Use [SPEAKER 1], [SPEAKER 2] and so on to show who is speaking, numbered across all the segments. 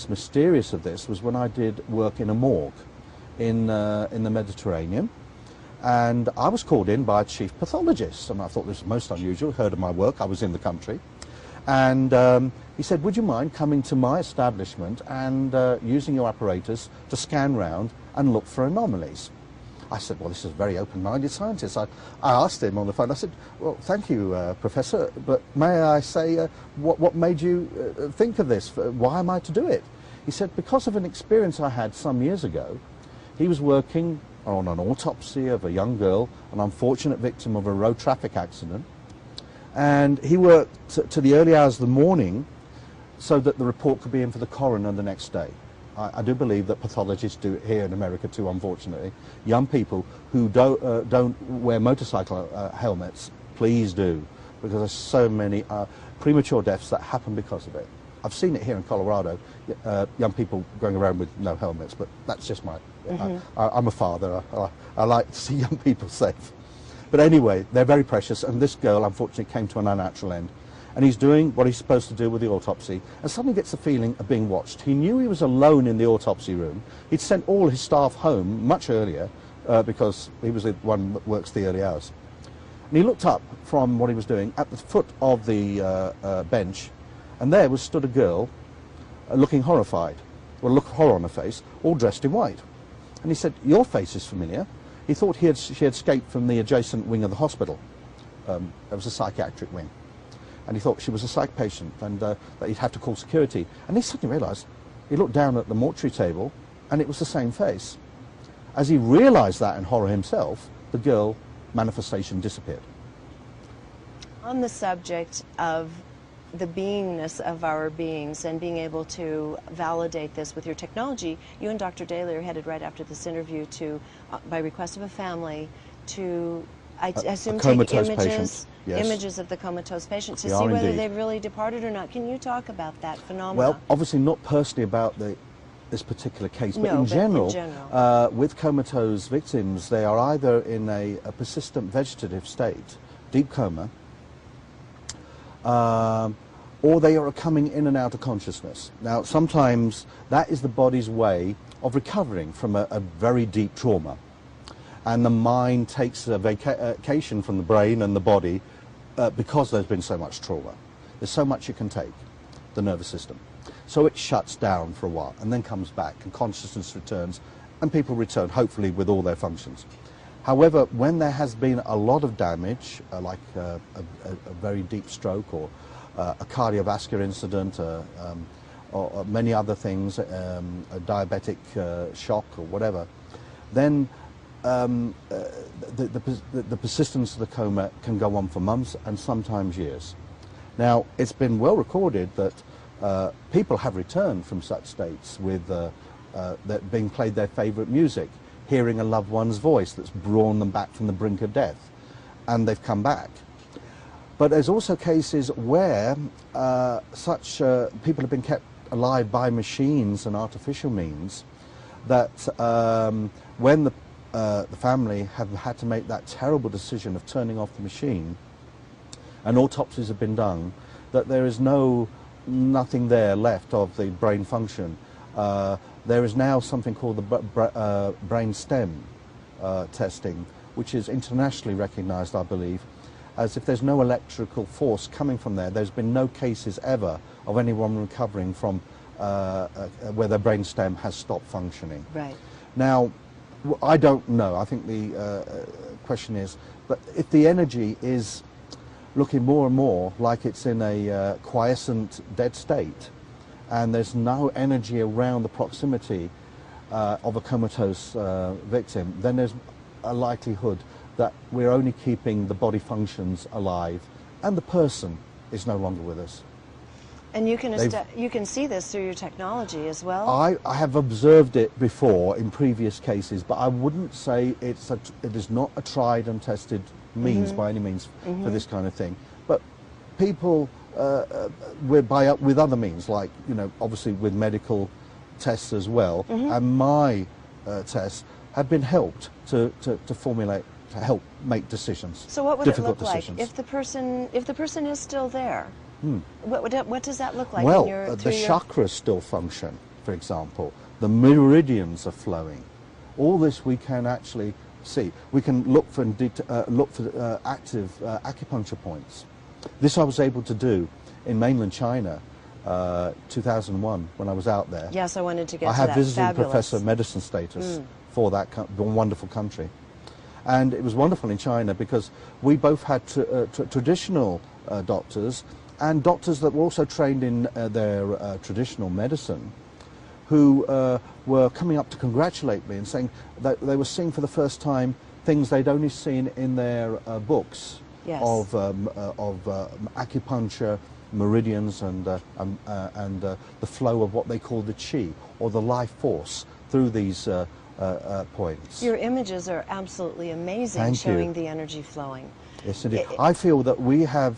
[SPEAKER 1] most mysterious of this was when I did work in a morgue in the Mediterranean. And I was called in by a chief pathologist, and I thought this was most unusual, heard of my work, I was in the country. And he said, would you mind coming to my establishment and using your apparatus to scan round and look for anomalies? I said, well, this is a very open-minded scientist. I asked him on the phone, I said, well, thank you, Professor, but may I say, what made you think of this? Why am I to do it? He said, because of an experience I had some years ago. He was working on an autopsy of a young girl, an unfortunate victim of a road traffic accident. And he worked to the early hours of the morning so that the report could be in for the coroner the next day. I do believe that pathologists do it here in America too, unfortunately. Young people who don't wear motorcycle helmets, please do, because there's so many premature deaths that happen because of it. I've seen it here in Colorado, young people going around with no helmets, but that's just my... I'm a father. I like to see young people safe. But anyway, they're very precious, and this girl, unfortunately, came to an unnatural end. And he's doing what he's supposed to do with the autopsy, and suddenly gets the feeling of being watched. He knew he was alone in the autopsy room. He'd sent all his staff home much earlier, because he was the one that works the early hours. And he looked up from what he was doing at the foot of the bench, and there was stood a girl looking horrified, well, look horror on her face, all dressed in white. And he said, your face is familiar. He thought she had escaped from the adjacent wing of the hospital. It was a psychiatric wing. And he thought she was a psych patient and that he'd have to call security. And he suddenly realised, he looked down at the mortuary table and it was the same face. As he realised that in horror himself, the girl manifestation disappeared.
[SPEAKER 2] On the subject of the beingness of our beings and being able to validate this with your technology, you and Dr. Daly are headed right after this interview to, by request of a family, to, I assume, take images,
[SPEAKER 1] yes.
[SPEAKER 2] Images of the comatose patient to
[SPEAKER 1] We
[SPEAKER 2] see
[SPEAKER 1] are
[SPEAKER 2] whether
[SPEAKER 1] indeed.
[SPEAKER 2] they've really departed or not. Can you talk about that phenomenon?
[SPEAKER 1] Well, obviously not personally about this particular case, but
[SPEAKER 2] No,
[SPEAKER 1] in
[SPEAKER 2] but
[SPEAKER 1] general,
[SPEAKER 2] in general.
[SPEAKER 1] with comatose victims, they are either in a persistent vegetative state, deep coma, or they are coming in and out of consciousness. Now, sometimes that is the body's way of recovering from a very deep trauma. And the mind takes a vacation from the brain and the body because there's been so much trauma. There's so much you can take, the nervous system. So it shuts down for a while and then comes back and consciousness returns and people return, hopefully, with all their functions. However, when there has been a lot of damage, like a very deep stroke or a cardiovascular incident, or many other things, a diabetic shock or whatever, then the persistence of the coma can go on for months and sometimes years. Now, it's been well recorded that people have returned from such states with that being played their favourite music, hearing a loved one's voice that's drawn them back from the brink of death, and they've come back. But there's also cases where such people have been kept alive by machines and artificial means that when the family have had to make that terrible decision of turning off the machine and autopsies have been done, that there is nothing there left of the brain function. There is now something called the brain stem testing, which is internationally recognized, I believe, as if there's no electrical force coming from there. There's been no cases ever of anyone recovering from where their brain stem has stopped functioning.
[SPEAKER 2] Right.
[SPEAKER 1] Now, I don't know. I think the question is, but if the energy is looking more and more like it's in a quiescent dead state, and there's no energy around the proximity of a comatose victim, then there's a likelihood that we're only keeping the body functions alive and the person is no longer with us.
[SPEAKER 2] And you can see this through your technology as well?
[SPEAKER 1] I have observed it before in previous cases, but I wouldn't say it is not a tried and tested means by any means for this kind of thing. But people with other means, like, obviously with medical tests as well, and my tests have been helped to formulate, to help make decisions.
[SPEAKER 2] So what would it look like
[SPEAKER 1] decisions.
[SPEAKER 2] if the person is still there? What does that look like?
[SPEAKER 1] Well, the chakras still function. for example. The meridians are flowing. All this we can actually see. We can look for active acupuncture points. This I was able to do in mainland China, 2001, when I was out there.
[SPEAKER 2] Yes, I wanted to get
[SPEAKER 1] I
[SPEAKER 2] to
[SPEAKER 1] have
[SPEAKER 2] that.
[SPEAKER 1] visiting
[SPEAKER 2] Fabulous.
[SPEAKER 1] professor of medicine status for that wonderful country. And it was wonderful in China because we both had traditional doctors and doctors that were also trained in their traditional medicine, who were coming up to congratulate me and saying that they were seeing for the first time things they'd only seen in their books.
[SPEAKER 2] Yes.
[SPEAKER 1] of acupuncture, meridians, and the flow of what they call the qi, or the life force, through these points.
[SPEAKER 2] Your images are absolutely amazing,
[SPEAKER 1] Thank
[SPEAKER 2] showing
[SPEAKER 1] you.
[SPEAKER 2] the energy flowing.
[SPEAKER 1] Yes, indeed. I feel that we have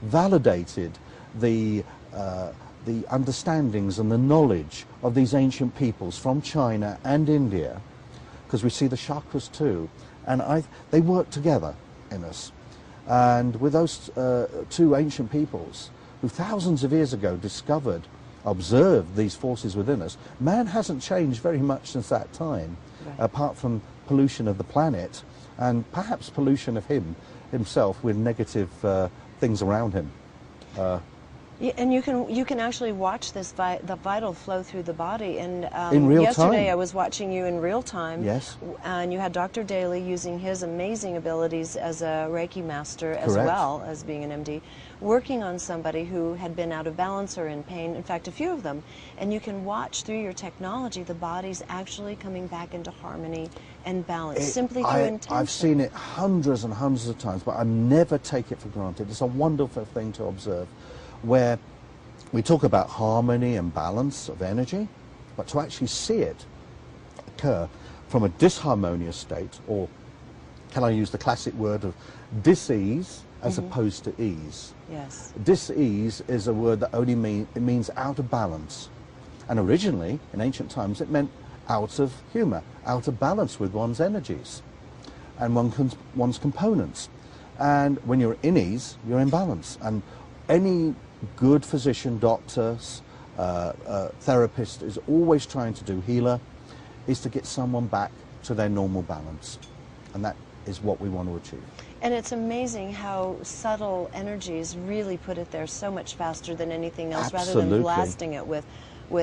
[SPEAKER 1] validated the understandings and the knowledge of these ancient peoples from China and India, because we see the chakras too, and they work together in us. And with those two ancient peoples, who thousands of years ago observed these forces within us, man hasn't changed very much since that time,
[SPEAKER 2] Right.
[SPEAKER 1] apart from pollution of the planet and perhaps pollution of himself with negative things around him.
[SPEAKER 2] Yeah, and you can actually watch this the vital flow through the body. And
[SPEAKER 1] In real
[SPEAKER 2] yesterday
[SPEAKER 1] time.
[SPEAKER 2] I was watching you in real time.
[SPEAKER 1] Yes.
[SPEAKER 2] And you had Dr. Daly using his amazing abilities as a Reiki master, as
[SPEAKER 1] Correct.
[SPEAKER 2] well as being an MD, working on somebody who had been out of balance or in pain. In fact, a few of them. And you can watch through your technology the body's actually coming back into harmony and balance, simply through intention.
[SPEAKER 1] I've seen it hundreds and hundreds of times, but I never take it for granted. It's a wonderful thing to observe, where we talk about harmony and balance of energy, but to actually see it occur from a disharmonious state, or can I use the classic word of dis-ease as opposed to ease?
[SPEAKER 2] Yes.
[SPEAKER 1] Dis-ease is a word that only means out of balance. And originally, in ancient times, it meant out of humour, out of balance with one's energies and one's components. And when you're in ease, you're in balance. And any good physician, doctors, therapist is always trying to do, healer, is to get someone back to their normal balance. And that is what we want to achieve.
[SPEAKER 2] And it's amazing how subtle energies really put it there so much faster than anything else, rather
[SPEAKER 1] Absolutely.
[SPEAKER 2] than blasting it with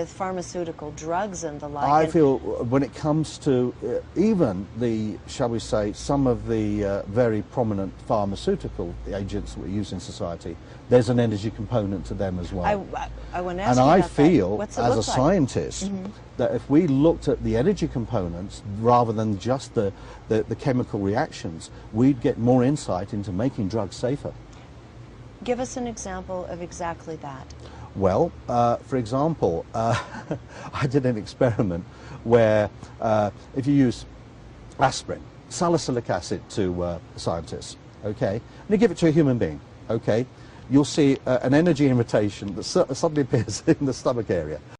[SPEAKER 2] pharmaceutical drugs and the like.
[SPEAKER 1] I feel when it comes to even the, shall we say, some of the very prominent pharmaceutical agents that we use in society, there's an energy component to them as well.
[SPEAKER 2] I want to ask
[SPEAKER 1] And
[SPEAKER 2] you
[SPEAKER 1] I
[SPEAKER 2] about
[SPEAKER 1] feel,
[SPEAKER 2] that. What's it
[SPEAKER 1] as a
[SPEAKER 2] look like?
[SPEAKER 1] scientist, that if we looked at the energy components rather than just the chemical reactions, we'd get more insight into making drugs safer.
[SPEAKER 2] Give us an example of exactly that.
[SPEAKER 1] Well, for example, I did an experiment where if you use aspirin, salicylic acid to scientists, okay, and you give it to a human being, okay, you'll see an energy invitation that suddenly appears in the stomach area.